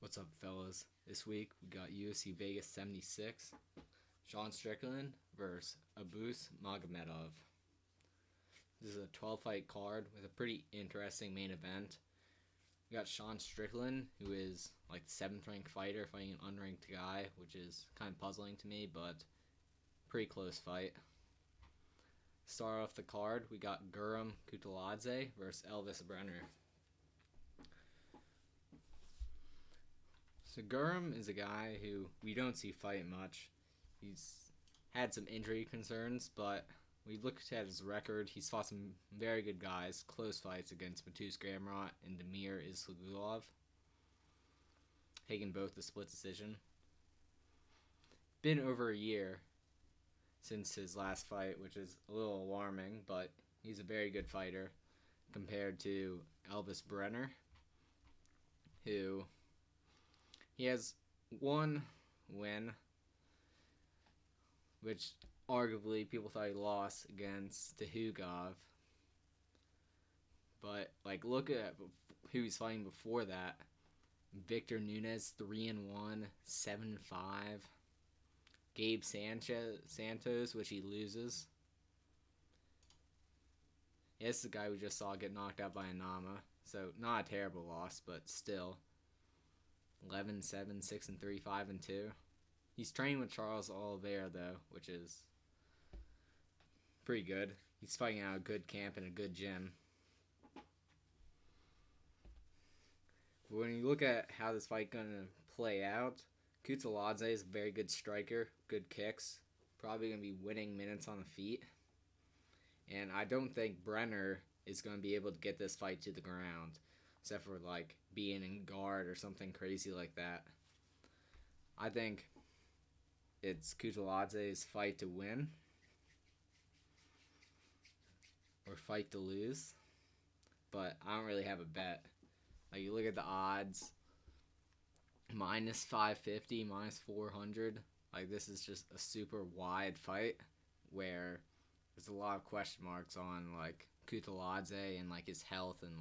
What's up, fellas? This week we got UFC Vegas 76, Sean Strickland versus Abus Magomedov. This is a 12-fight card with a pretty interesting main event. We got Sean Strickland, who is like the 7th-ranked fighter fighting an unranked guy, which is kind of puzzling to me, but pretty close fight. Start off the card, we got Guram Kutateladze versus Elvis Brenner. So Guram is a guy who we don't see fight much. He's had some injury concerns, but we looked at his record. He's fought some very good guys, close fights against Matus Gamrot and Damir Ismagulov, taking both the split decision. Been over a year since his last fight, which is a little alarming, but he's a very good fighter compared to Elvis Brenner, who he has one win, which arguably people thought he lost against Tehugov. But look at who he's fighting before that. Victor Nunes 3-1, 7-5. Gabe Santos, which he loses. This is the guy we just saw get knocked out by Anama. So not a terrible loss, but still. 11-7, 6-3, 5-2. He's training with Charles Oliveira though, which is pretty good. He's fighting out a good camp and a good gym. But when you look at how this fight gonna play out, Kutateladze is a very good striker, good kicks, probably gonna be winning minutes on the feet. And I don't think Brenner is gonna be able to get this fight to the ground, except for being in guard or something crazy like that. I think it's Kutaladze's fight to win or fight to lose, but I don't really have a bet. You look at the odds, minus 550, minus 400. This is just a super wide fight where there's a lot of question marks on Kutaladze and his health and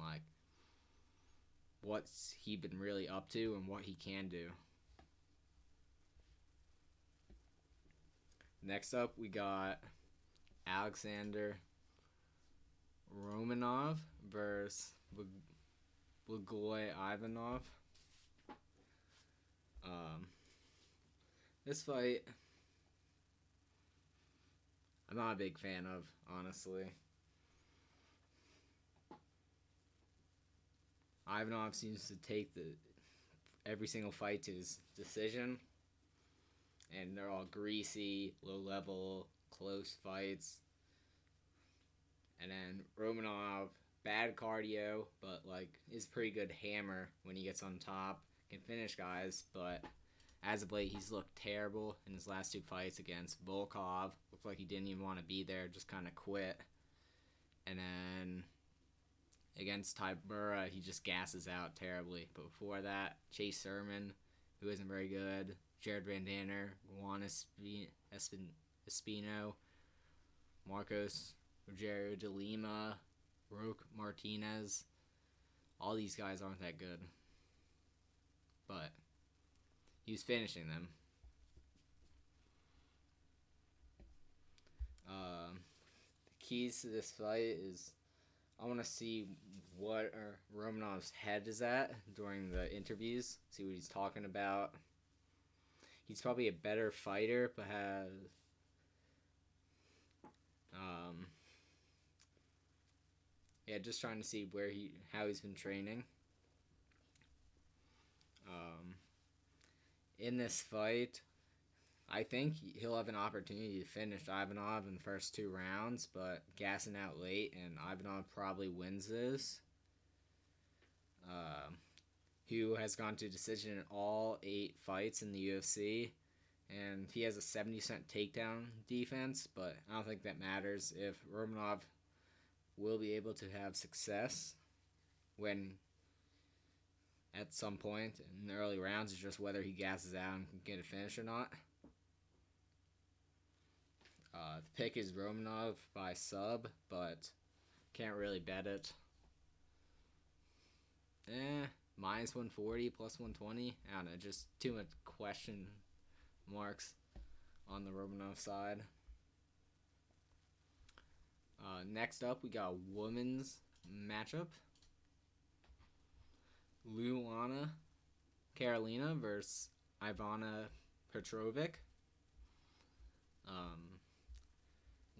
what's he been really up to and what he can do. Next up, we got Alexander Romanov versus Blagoy Ivanov. This fight, I'm not a big fan of, honestly. Ivanov seems to take every single fight to his decision, and they're all greasy, low level, close fights. And then Romanov, bad cardio, but is a pretty good hammer when he gets on top, can finish guys, but as of late he's looked terrible in his last two fights against Volkov. Looked like he didn't even want to be there, just kind of quit. And then against Tybura, he just gasses out terribly. But before that, Chase Sermon, who isn't very good, Jared Van Danner, Juan Espino, Marcos Rogério de Lima, Roque Martinez. All these guys aren't that good. But he was finishing them. The keys to this fight is I want to see what Romanov's head is at during the interviews, see what he's talking about. He's probably a better fighter, but has just trying to see how he's been training. In this fight, I think he'll have an opportunity to finish Ivanov in the first 2 rounds, but gassing out late, and Ivanov probably wins this. Who has gone to decision in all 8 fights in the UFC, and he has a 70% takedown defense, but I don't think that matters if Romanov will be able to have success when at some point in the early rounds. It's just whether he gasses out and can get a finish or not. The pick is Romanov by sub, but can't really bet it. minus 140, plus 120. I don't know, just too much question marks on the Romanov side. Next up, we got a women's matchup. Luana Karolina versus Ivana Petrovic.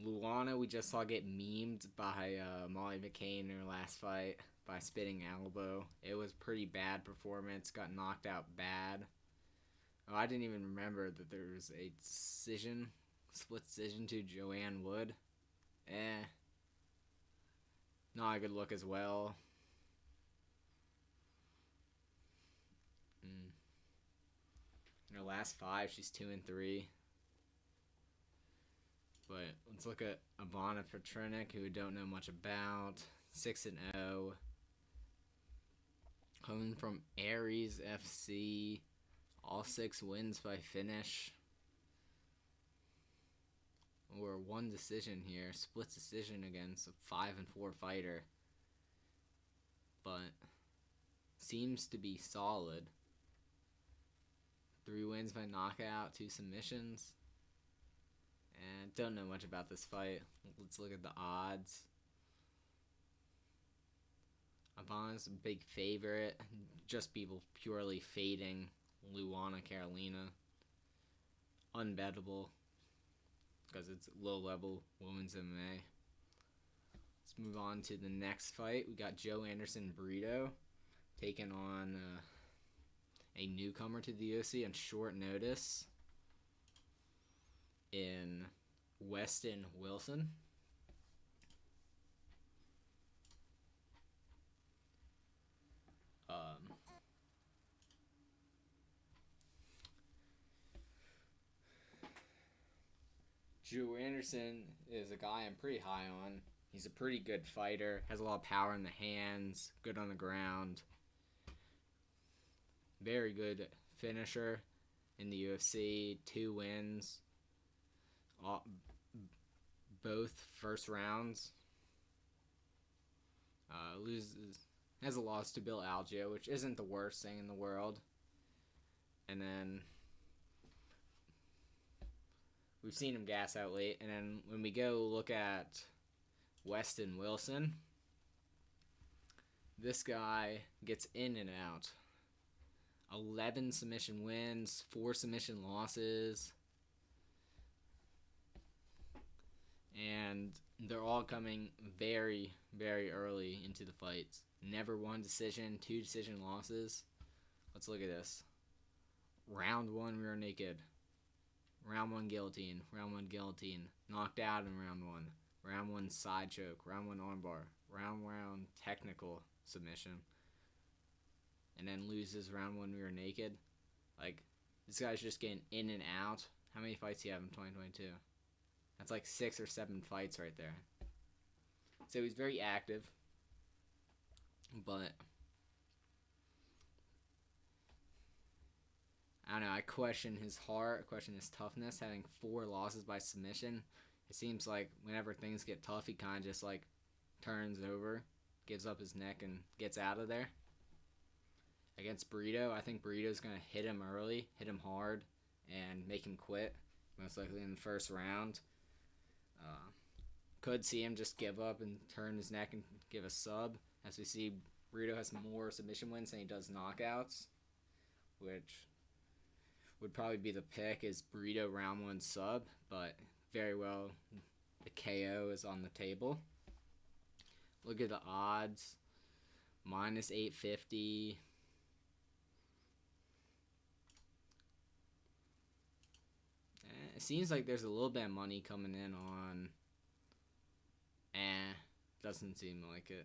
Luana, we just saw get memed by Molly McCain in her last fight by spitting elbow. It was pretty bad performance. Got knocked out bad. Oh, I didn't even remember that there was a decision, split decision to Joanne Wood. Not a good look as well. In her last 5, she's 2-3. But let's look at Ivana Petrovic, who we don't know much about. 6-0. Coming from Aries FC. All 6 wins by finish. Or 1 decision here. Split decision against a 5-4 fighter. But seems to be solid. 3 wins by knockout, 2 submissions. And don't know much about this fight. Let's look at the odds. Ivana's a big favorite. Just people purely fading Luana Karolina. Unbettable. Because it's low-level women's MMA. Let's move on to the next fight. We got Joe Anderson Brito taking on a newcomer to the UFC on short notice in Weston Wilson. Joe Anderson is a guy I'm pretty high on. He's a pretty good fighter, has a lot of power in the hands, good on the ground. Very good finisher in the UFC, 2 wins. Both first rounds. Has a loss to Bill Algeo, which isn't the worst thing in the world. And then we've seen him gas out late. And then when we go look at Weston Wilson, this guy gets in and out. 11 submission wins, 4 submission losses. And they're all coming very, very early into the fights. Never 1 decision, 2 decision losses. Let's look at this. Round 1 rear naked. Round 1 guillotine. Round 1 guillotine. Knocked out in round 1. Round 1 side choke. Round 1 armbar. Round technical submission. And then loses round 1 rear naked. Like, this guy's just getting in and out. How many fights do you have in 2022? That's like 6 or 7 fights right there. So he's very active. But I don't know, I question his heart, I question his toughness, having 4 losses by submission. It seems like whenever things get tough, he kind of just like turns over, gives up his neck, and gets out of there. Against Brito, I think Burrito's going to hit him early, hit him hard, and make him quit, most likely in the first round. Could see him just give up and turn his neck and give a sub. As we see, Brito has more submission wins than he does knockouts, which would probably be the pick is Burrito round 1 sub, but very well the KO is on the table. Look at the odds. Minus 850. It seems like there's a little bit of money coming in on... doesn't seem like it.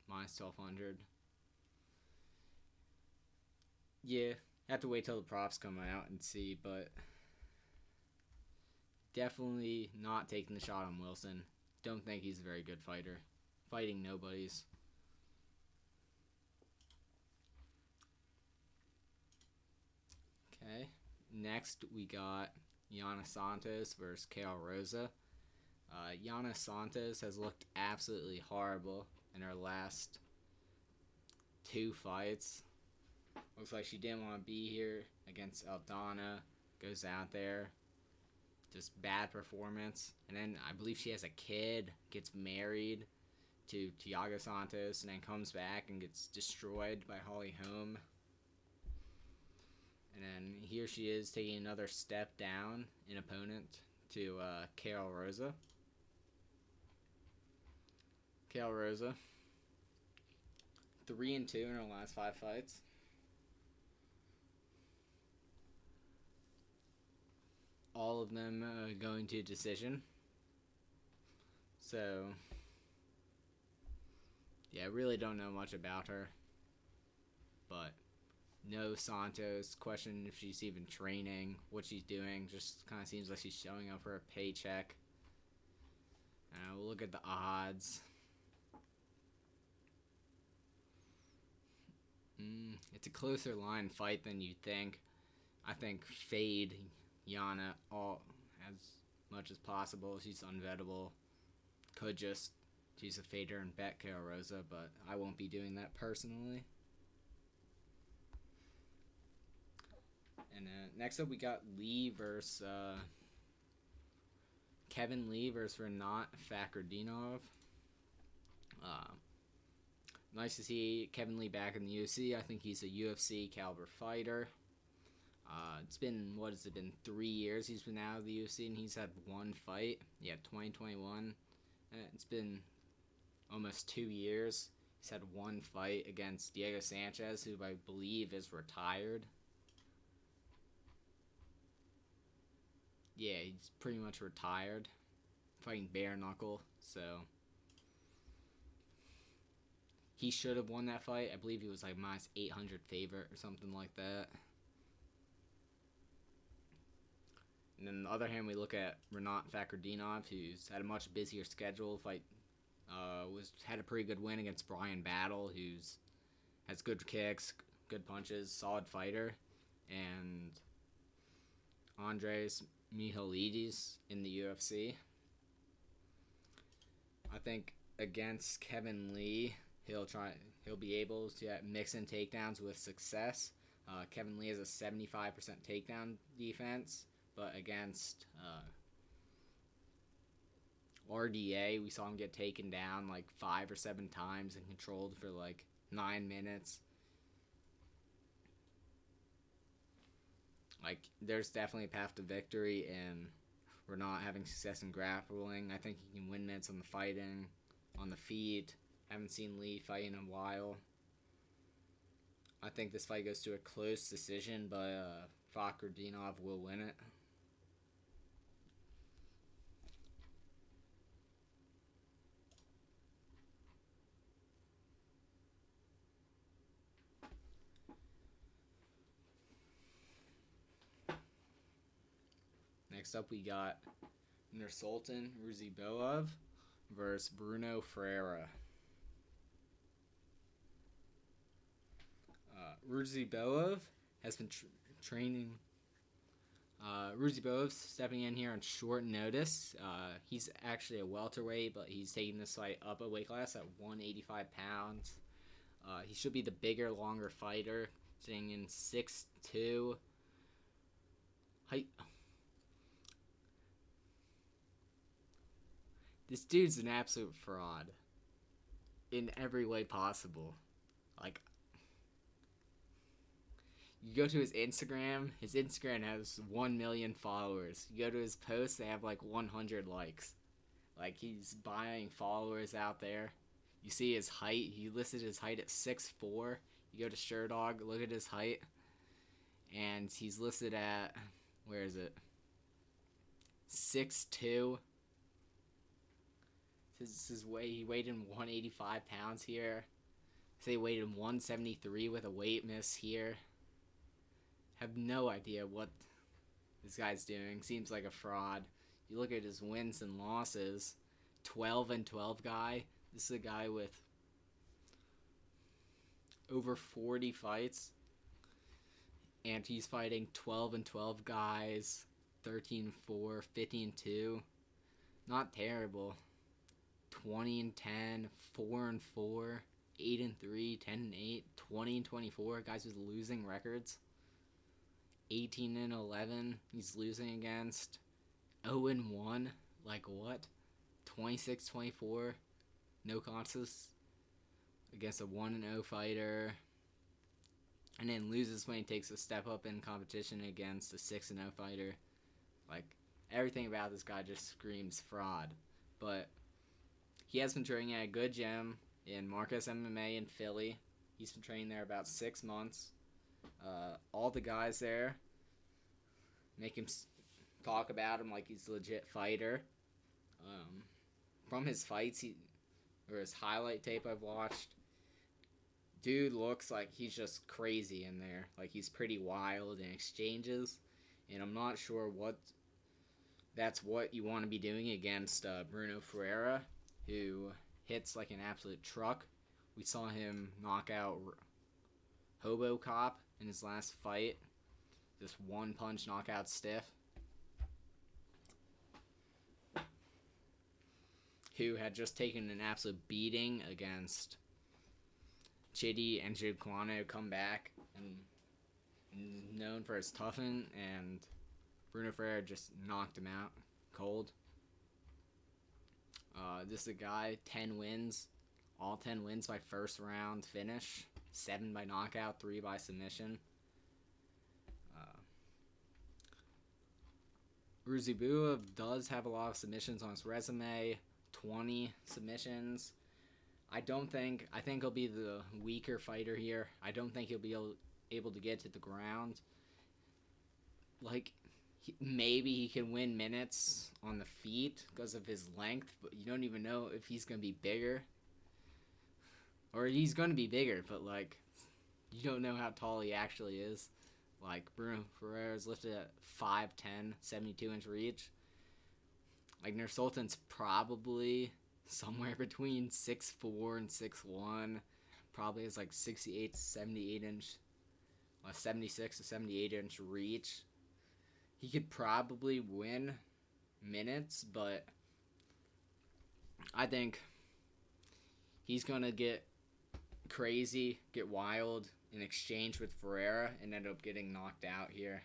Minus 1200. Yeah, have to wait till the props come out and see, but definitely not taking the shot on Wilson. Don't think he's a very good fighter. Fighting nobodies. Okay, next we got Yana Santos versus Kale Rosa. Yana Santos has looked absolutely horrible in her last 2 fights. Looks like she didn't want to be here against Aldana. Goes out there. Just bad performance. And then I believe she has a kid. Gets married to Thiago Santos. And then comes back and gets destroyed by Holly Holm. And then here she is taking another step down in opponent to Karol Rosa. Karol Rosa. 3-2 in her last 5 fights. All of them going to decision. So, yeah, I really don't know much about her. But no Santos. Question if she's even training, what she's doing. Just kind of seems like she's showing up for a paycheck. We'll look at the odds. It's a closer line fight than you'd think. I think fade Yana all as much as possible. She's unbettable. Could just choose a fader and bet Karol Rosa, but I won't be doing that personally. And next up we got Lee versus Kevin Lee versus Rinat Fakhretdinov. Nice to see Kevin Lee back in the UFC. I think he's a UFC caliber fighter. It's been, 3 years he's been out of the UFC, and he's had 1 fight. Yeah, 2021. It's been almost 2 years. He's had 1 fight against Diego Sanchez, who I believe is retired. Yeah, he's pretty much retired. Fighting bare knuckle, so he should have won that fight. I believe he was like minus 800 favorite or something like that. And then on the other hand, we look at Rinat Fakhretdinov, who's had a much busier schedule. Had a pretty good win against Brian Battle, who's has good kicks, good punches, solid fighter, and Andres Mihalidis in the UFC. I think against Kevin Lee, he'll be able to mix in takedowns with success. Kevin Lee has a 75% takedown defense, but against RDA, we saw him get taken down like 5 or 7 times and controlled for like 9 minutes. Like, there's definitely a path to victory, and we're not having success in grappling. I think he can win minutes on the fighting, on the feet. Haven't seen Lee fight in a while. I think this fight goes to a close decision, but Fakhretdinov will win it. Next up, we got Nursultan Ruziboev versus Bruno Ferreira. Ruziboev has been training. Ruziboev's stepping in here on short notice. He's actually a welterweight, but he's taking this fight up a weight class at 185 pounds. He should be the bigger, longer fighter, sitting in 6'2". Height. This dude's an absolute fraud in every way possible. Like, you go to his Instagram has 1 million followers. You go to his posts, they have like 100 likes. Like, he's buying followers out there. You see his height, he listed his height at 6'4". You go to Sherdog, look at his height, and he's listed at, where is it? 6'2". He weighed in 185 pounds here. Say he weighed in 173 with a weight miss here. Have no idea what this guy's doing. Seems like a fraud. You look at his wins and losses. 12-12 guy. This is a guy with over 40 fights. And he's fighting 12-12 guys. 13-4, 15-2. Not terrible. 20-10, 4-4. 8-3, 10-8, 20-24. Guys with losing records. 18-11. He's losing against 0-1. Like what? 26-24. No contests against a 1-0 fighter. And then loses when he takes a step up in competition against a 6-0 fighter. Like, everything about this guy just screams fraud. But he has been training at a good gym in Marcus MMA in Philly. He's been training there about 6 months. All the guys there make him talk about him like he's a legit fighter. From his fights, or his highlight tape I've watched, dude looks like he's just crazy in there. Like, he's pretty wild in exchanges. And I'm not sure that's what you want to be doing against Bruno Ferreira, who hits like an absolute truck. We saw him knock out Hobo Cop in his last fight. Just one punch knockout stiff. Who had just taken an absolute beating against Chidi and Jibquano, come back and known for his toughen, and Bruno Ferreira just knocked him out cold. This is a guy, 10 wins. All 10 wins by first round finish. 7 by knockout, 3 by submission. Ruzibuev does have a lot of submissions on his resume. 20 submissions. I think he'll be the weaker fighter here. I don't think he'll be able to get to the ground. Like, maybe he can win minutes on the feet because of his length, but you don't even know if he's going to be bigger. Or he's going to be bigger, but, like, you don't know how tall he actually is. Like, Bruno Ferreira's lifted at 5'10", 72-inch reach. Like, Nursultan's probably somewhere between 6'4" and 6'1". Probably has, like, 68 to 78-inch, 76 to 78-inch reach. He could probably win minutes, but I think he's going to get crazy, get wild in exchange with Ferreira, and end up getting knocked out here.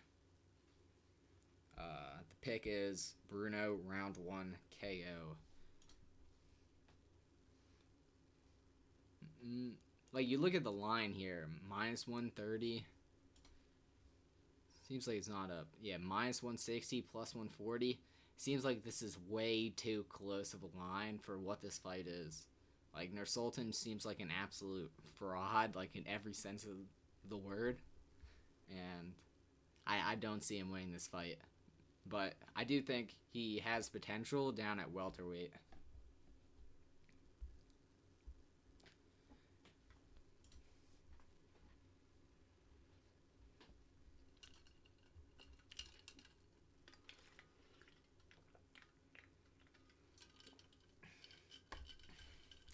The pick is Bruno, round 1, KO. Like, you look at the line here, minus 130. Seems like it's not up. Yeah, minus 160, plus 140. Seems like this is way too close of a line for what this fight is. Like, Nursultan seems like an absolute fraud, like, in every sense of the word. And I don't see him winning this fight. But I do think he has potential down at welterweight.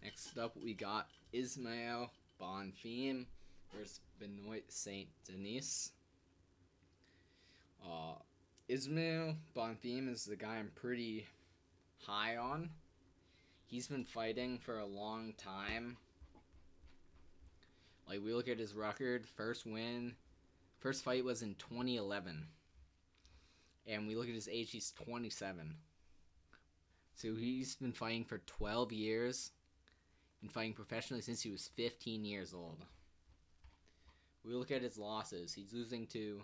Next up, we got Ismael Bonfim versus Benoit Saint Denis. Ismael Bonfim is the guy I'm pretty high on. He's been fighting for a long time. Like, we look at his record, first fight was in 2011. And we look at his age, he's 27. So he's been fighting for 12 years. Been fighting professionally since he was 15 years old. We look at his losses. He's losing to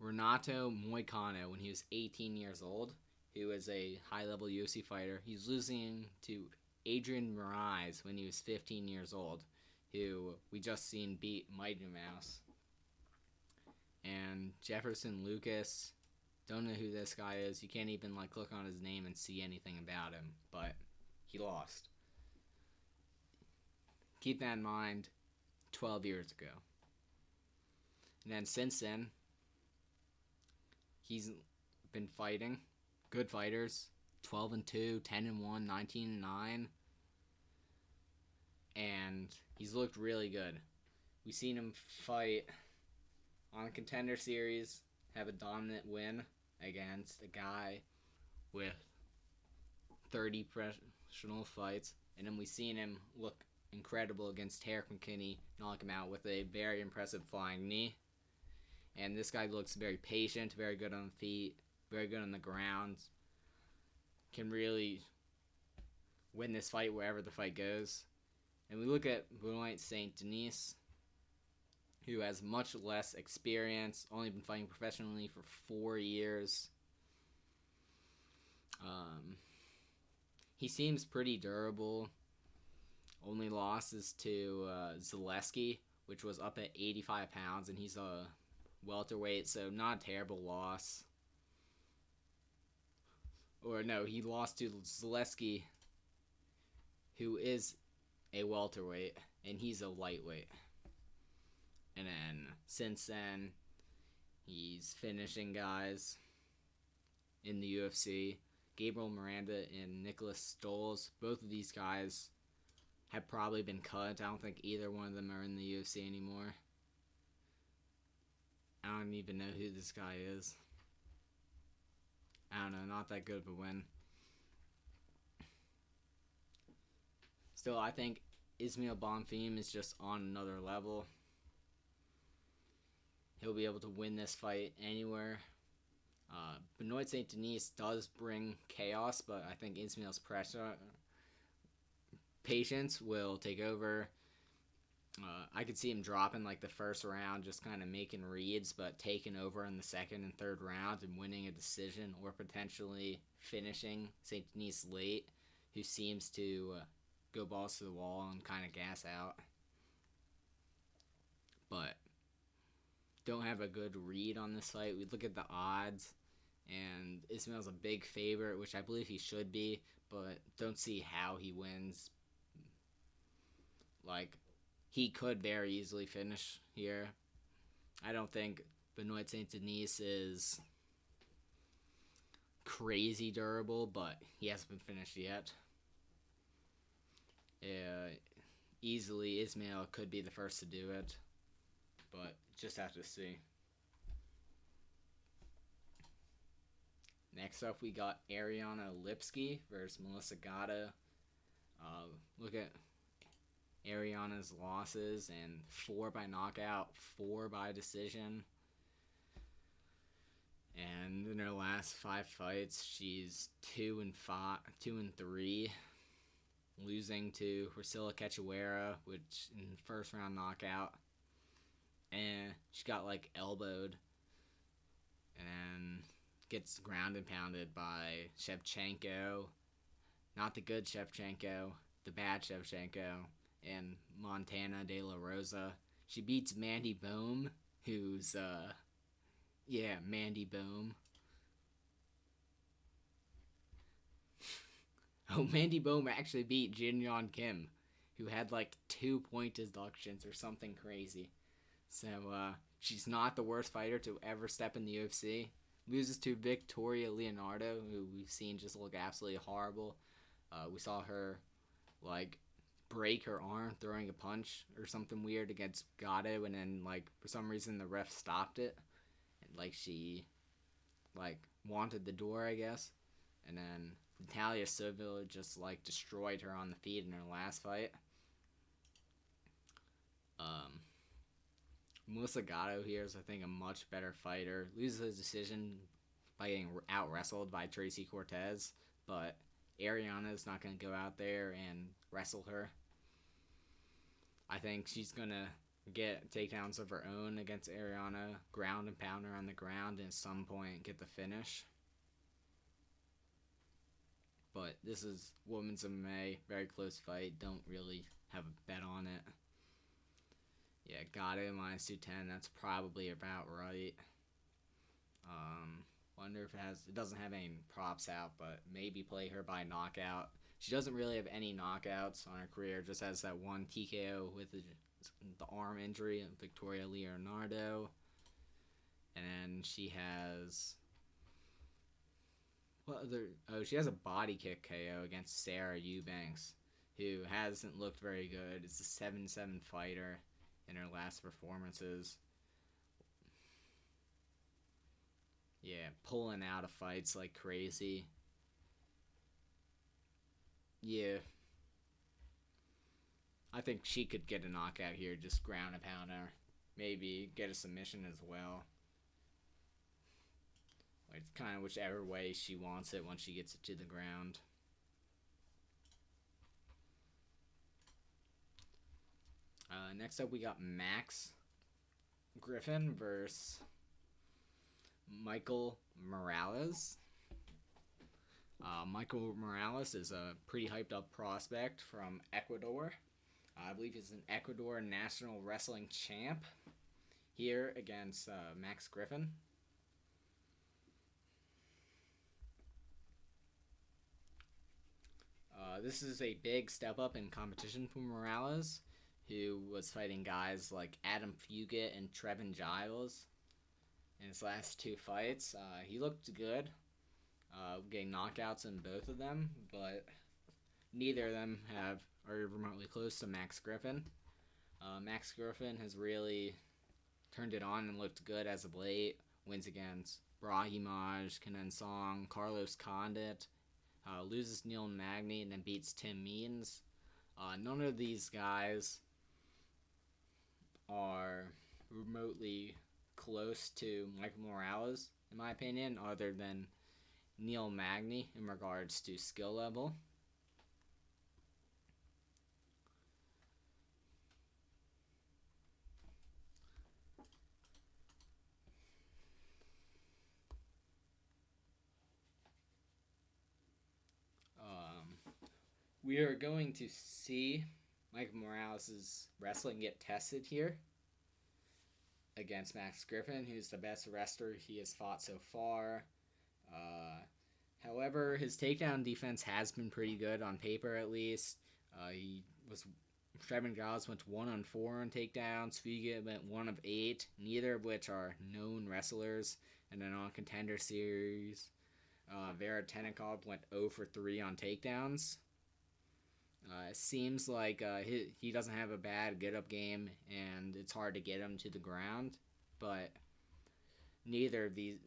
Renato Moicano when he was 18 years old, who is a high-level UFC fighter. He's losing to Adrian Moraes when he was 15 years old, who we just seen beat Mighty Mouse. And Jefferson Lucas, don't know who this guy is. You can't even click on his name and see anything about him, but he lost. Keep that in mind, 12 years ago. And then since then, he's been fighting good fighters, 12-2, 10-1, 19-9, and he's looked really good. We've seen him fight on a Contender Series, have a dominant win against a guy with 30 professional fights, and then we've seen him look incredible against Tarek McKinney, knock him out with a very impressive flying knee. And this guy looks very patient, very good on the feet, very good on the ground. Can really win this fight wherever the fight goes. And we look at Benoit Saint Denis, who has much less experience, only been fighting professionally for 4 years. He seems pretty durable. Only losses to Zaleski, which was up at 85 pounds, and he's a welterweight, so not a terrible loss. Or no, he lost to Zaleski, who is a welterweight, and he's a lightweight. And then, since then, he's finishing guys in the UFC. Gabriel Miranda and Nicholas Stoles, both of these guys have probably been cut. I don't think either one of them are in the UFC anymore. I don't even know who this guy is. I don't know, not that good of a win. Still, I think Ismail Bonfim is just on another level. He'll be able to win this fight anywhere. Benoit Saint Denis does bring chaos, but I think Ismail's patience will take over. I could see him dropping like the first round, just kind of making reads, but taking over in the second and third round and winning a decision, or potentially finishing Saint Denis late, who seems to go balls to the wall and kind of gas out. But don't have a good read on this fight. We look at the odds, and Ismail's a big favorite, which I believe he should be, but don't see how he wins. Like, he could very easily finish here. I don't think Benoit Saint Denis is crazy durable, but he hasn't been finished yet. Easily, Ismail could be the first to do it, but just have to see. Next up, we got Ariana Lipski versus Melissa Gatto. Look at Ariana's losses, and 4 by knockout, 4 by decision. And in her last 5 fights, she's 2-3, losing to Priscilla Cachoeira, which in first round knockout. And she got like elbowed and gets ground and pounded by Shevchenko. Not the good Shevchenko, the bad Shevchenko, and Montana De La Rosa. She beats Mandy Bohm, who's, Mandy Bohm. Oh, Mandy Bohm actually beat Jin Yon Kim, who had like 2-point deductions or something crazy. So, she's not the worst fighter to ever step in the UFC. Loses to Victoria Leonardo, who we've seen just look absolutely horrible. We saw her, like, break her arm throwing a punch or something weird against Gatto, and then, like, for some reason the ref stopped it. And, like, she, like, wanted the door, I guess. And then Natalia Sevilla just, like, destroyed her on the feet in her last fight. Melissa Gatto here is, I think, a much better fighter. Loses his decision by getting out-wrestled by Tracy Cortez, but Ariana's not going to go out there and wrestle her. I think she's going to get takedowns of her own against Ariana, ground and pound her on the ground, and at some point get the finish. But this is Women's MMA, very close fight. Don't really have a bet on it. Yeah, Gatto -210. That's probably about right. Wonder if it doesn't have any props out, but maybe play her by knockout. She doesn't really have any knockouts on her career. Just has that one TKO with the arm injury of Victoria Leonardo, and then she has she has a body kick KO against Sarah Eubanks, who hasn't looked very good. It's a 7-7 fighter in her last performances. Yeah, pulling out of fights like crazy. Yeah. I think she could get a knockout here, just ground a pounder. Maybe get a submission as well. It's kind of whichever way she wants it once she gets it to the ground. Next up, we got Max Griffin versus Michael Morales. Michael Morales is a pretty hyped up prospect from Ecuador. I believe he's an Ecuador national wrestling champ here against Max Griffin. This is a big step up in competition for Morales, who was fighting guys like Adam Fugit and Trevin Giles in his last two fights. He looked good, getting knockouts in both of them, but neither of them are remotely close to Max Griffin. Max Griffin has really turned it on and looked good as of late. Wins against Brahimaj, Kenan Song, Carlos Condit, loses Neil Magny, and then beats Tim Means. None of these guys are remotely close to Michael Morales, in my opinion, other than Neil Magny in regards to skill level. We are going to see Michael Morales' wrestling get tested here against Max Griffin, who's the best wrestler he has fought so far. However, his takedown defense has been pretty good on paper, at least. Trevin Giles went 1-4 on takedowns. Fugit went 1 of 8, neither of which are known wrestlers in a non-contender series. Vera Tenikov went 0 for 3 on takedowns. It seems like he doesn't have a bad get-up game, and it's hard to get him to the ground, but neither of these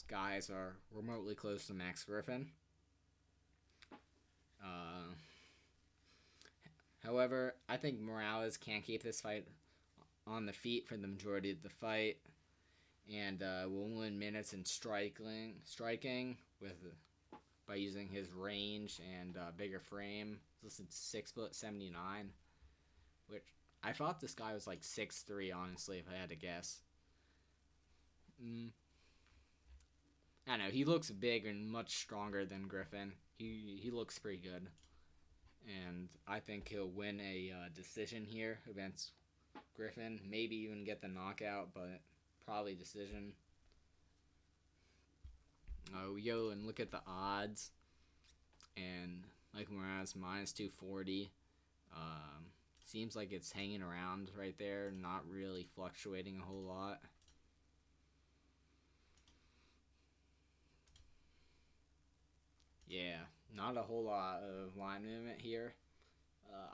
guys are remotely close to Max Griffin. However, I think Morales can't keep this fight on the feet for the majority of the fight, and will win minutes in striking by using his range and bigger frame. He's listed 6'79", which I thought this guy was like 6'3", honestly, if I had to guess. I don't know, he looks big and much stronger than Griffin. He looks pretty good. And I think he'll win a decision here against Griffin. Maybe even get the knockout, but probably decision. We go and look at the odds. And Michael Morales minus 240. Seems like it's hanging around right there, not really fluctuating a whole lot. Yeah, not a whole lot of line movement here.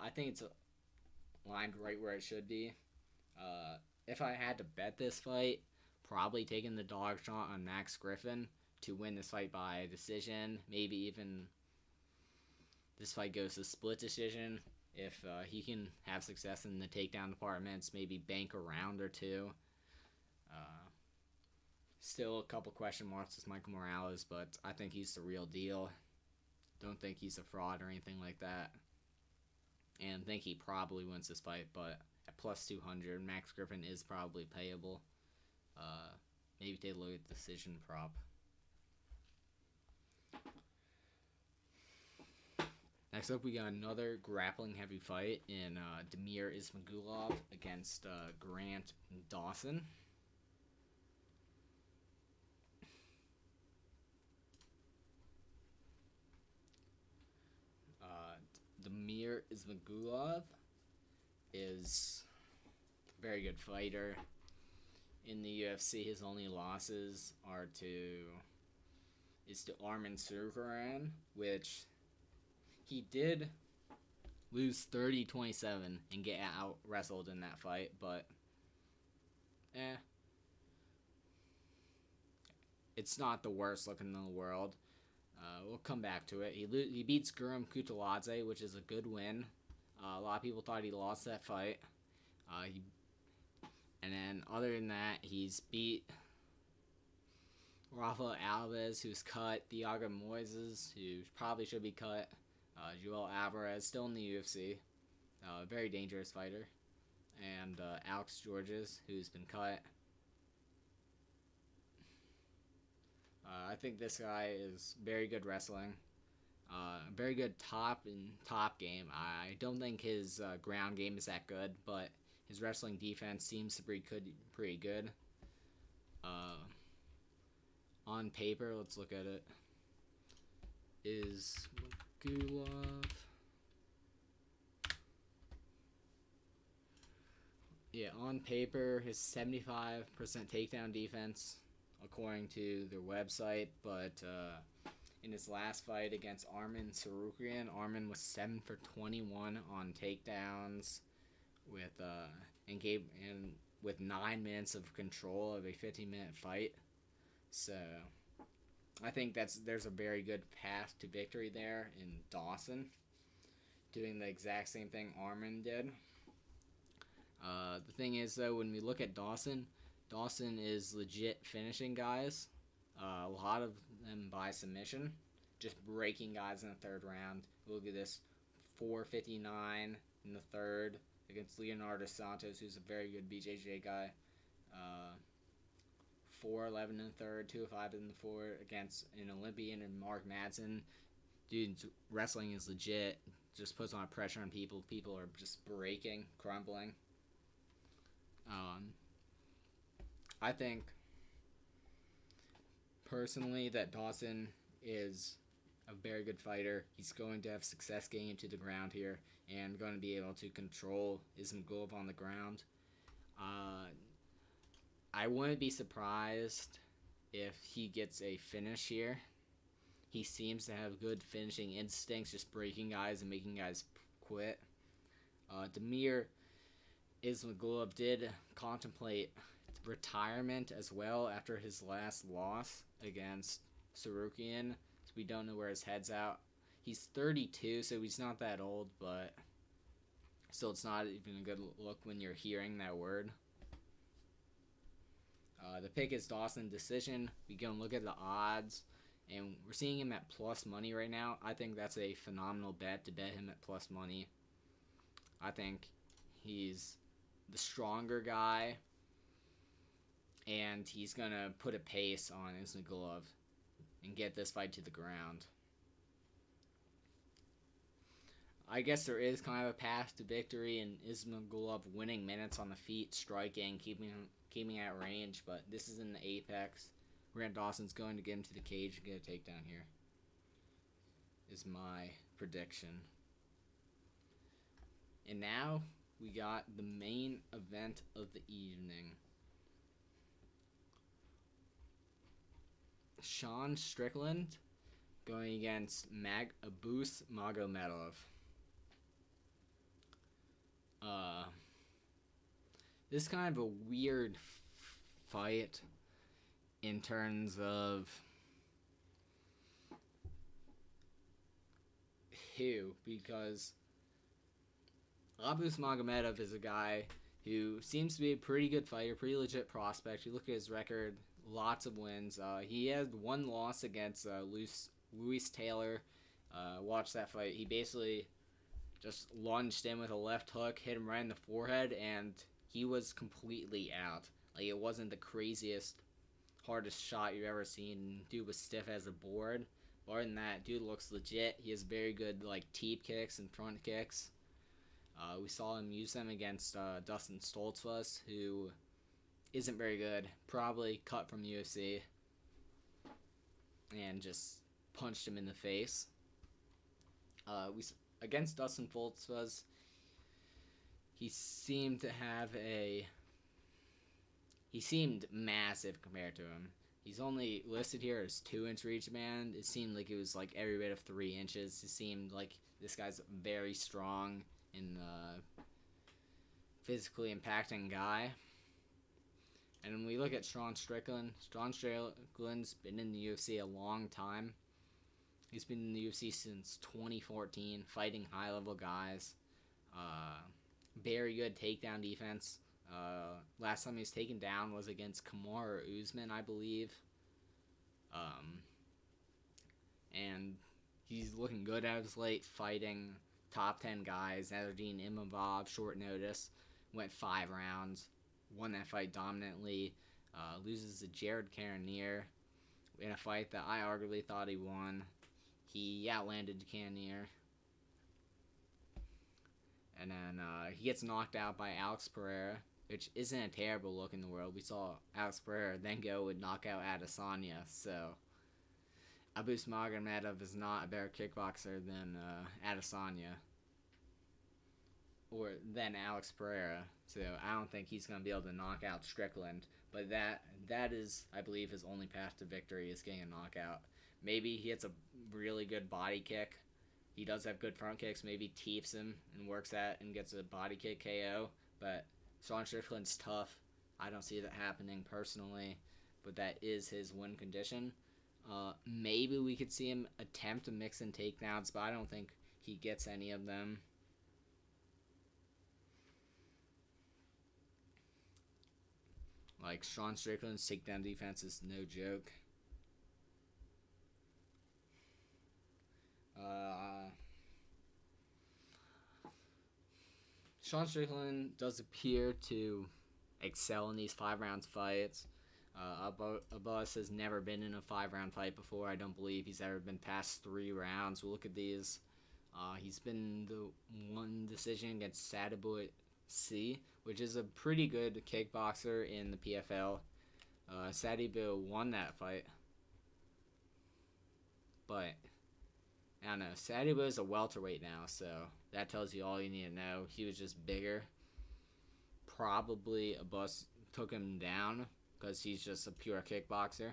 I think it's lined right where it should be. If I had to bet this fight, probably taking the dog shot on Max Griffin to win this fight by decision. Maybe even this fight goes to split decision. If he can have success in the takedown departments, maybe bank a round or two. Still a couple question marks with Michael Morales, but I think he's the real deal. Don't think he's a fraud or anything like that. And think he probably wins this fight, but at plus 200, Max Griffin is probably payable. Maybe take a look at decision prop. Next up, we got another grappling heavy fight in Damir Ismagulov against Grant Dawson. Damir Ismagulov is a very good fighter. In the UFC, his only losses are to Arman Surkaran, which he did lose 30-27 and get out wrestled in that fight, but it's not the worst looking in the world. We'll come back to it. He beats Guram Kutaladze, which is a good win. A lot of people thought he lost that fight. And then other than that, he's beat Rafael Alves, who's cut, Thiago Moises, who probably should be cut, Joel Alvarez, still in the UFC, very dangerous fighter, and Alex Georges, who's been cut. I think this guy is very good wrestling. Very good top game. I don't think his ground game is that good, but his wrestling defense seems to be pretty good. On paper, let's look at it. Is Magomedov? Yeah, on paper, his 75% takedown defense, according to their website, but in his last fight against Arman Tsarukyan, Arman was 7 for 21 on takedowns with 9 minutes of control of a 15-minute fight. So I think there's a very good path to victory there in Dawson, doing the exact same thing Arman did. The thing is, though, when we look at Dawson is legit finishing guys. A lot of them by submission, just breaking guys in the third round. Look at this, 459 in the third against Leonardo Santos, who's a very good BJJ guy. 411 in the third, 205 in the fourth against an Olympian and Mark Madsen. Dude, wrestling is legit. Just puts on pressure on people. People are just breaking, crumbling. I think personally that Dawson is a very good fighter. He's going to have success getting into the ground here and going to be able to control Ismagulov on the ground. I wouldn't be surprised if he gets a finish here. He seems to have good finishing instincts, just breaking guys and making guys quit. Damir Ismagulov did contemplate retirement as well after his last loss against Tsarukyan. So we don't know where his head's at. He's 32, so he's not that old, but still it's not even a good look when you're hearing that word. The pick is Dawson decision. We go and look at the odds, and we're seeing him at plus money right now. I think that's a phenomenal bet to bet him at plus money. I think he's the stronger guy, and he's going to put a pace on Ismagulov and get this fight to the ground. I guess there is kind of a path to victory in Ismagulov winning minutes on the feet, striking, keeping at range, but this is in the apex. Grant Dawson's going to get him to the cage and get a takedown here, is my prediction. And now we got the main event of the evening. Sean Strickland going against Abus Magomedov. This is kind of a weird fight in terms of because Abus Magomedov is a guy who seems to be a pretty good fighter, pretty legit prospect. You look at his record, lots of wins. He had one loss against Luis Taylor. Watch that fight. He basically just lunged in with a left hook, hit him right in the forehead, and he was completely out. Like, it wasn't the craziest, hardest shot you've ever seen. Dude was stiff as a board. Other than that, dude looks legit. He has very good teep kicks and front kicks. We saw him use them against Dustin Stoltzfus, who isn't very good. Probably cut from UFC. And just punched him in the face. Against Dustin Stoltzfus, he seemed massive compared to him. He's only listed here as 2-inch reach band. It seemed like it was every bit of 3 inches. It seemed like this guy's very strong and physically impacting guy. And when we look at Sean Strickland's been in the UFC a long time. He's been in the UFC since 2014, fighting high-level guys. Uh, Very good takedown defense. Last time he was taken down was against Kamaru Usman, I believe. Um, and he's looking good as of late, fighting top 10 guys. Nazardine Imavov, short notice, went 5 rounds, won that fight dominantly. Loses to Jared Cannonier in a fight that I arguably thought he won. He outlanded Cannonier. And then he gets knocked out by Alex Pereira, which isn't a terrible look in the world. We saw Alex Pereira then go and knock out Adesanya, so Abus Magomedov is not a better kickboxer than Adesanya or than Alex Pereira. So I don't think he's going to be able to knock out Strickland. But that is, I believe, his only path to victory is getting a knockout. Maybe he hits a really good body kick. He does have good front kicks. Maybe teeps him and works that and gets a body kick KO. But Sean Strickland's tough. I don't see that happening personally. But that is his win condition. Maybe we could see him attempt to mix in takedowns, but I don't think he gets any of them. Like, Sean Strickland's takedown defense is no joke. Sean Strickland does appear to excel in these 5-round fights. Abbas has never been in a 5-round fight before. I don't believe he's ever been past 3 rounds. We'll look at these. He's been the one decision against Sadabu C, which is a pretty good kickboxer in the PFL. Sadibu won that fight. But, I don't know. Sadibu is a welterweight now, so that tells you all you need to know. He was just bigger. Probably Abbas took him down because he's just a pure kickboxer.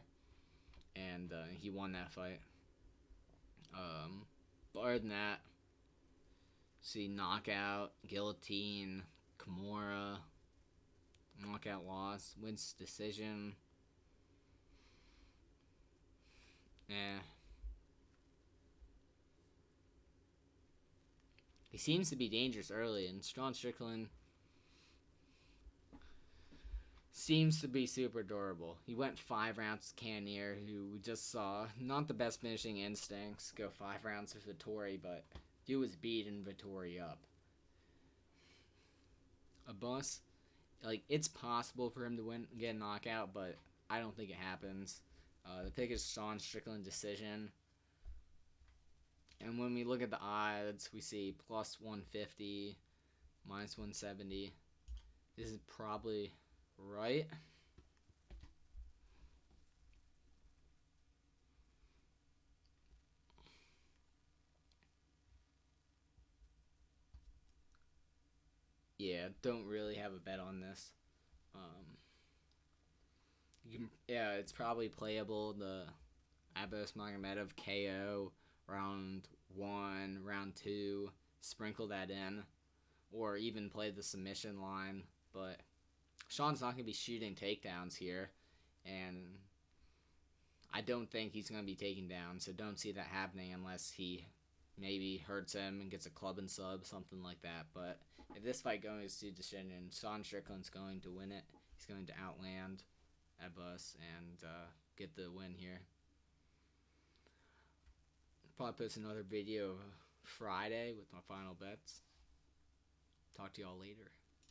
And he won that fight. But other than that, see knockout, guillotine, Kimura, knockout loss, wins decision. He seems to be dangerous early, and Sean Strickland seems to be super durable. He went 5 rounds to Cannonier, who we just saw not the best finishing instincts, go 5 rounds with Vettori, but dude was beating Vettori up. Abbas, like, it's possible for him to get a knockout, but I don't think it happens. The pick is Sean Strickland decision. And when we look at the odds, we see plus 150, minus 170. This is probably right. Yeah, don't really have a bet on this. It's probably playable. The Abbas Magomedov KO round 1, round 2, sprinkle that in, or even play the submission line. But Sean's not going to be shooting takedowns here, and I don't think he's going to be taken down, so don't see that happening unless he maybe hurts him and gets a club and sub, something like that. But if this fight goes to decision, Sean Strickland's going to win it. He's going to outland Abbas and get the win here. Probably post another video Friday with my final bets. Talk to y'all later.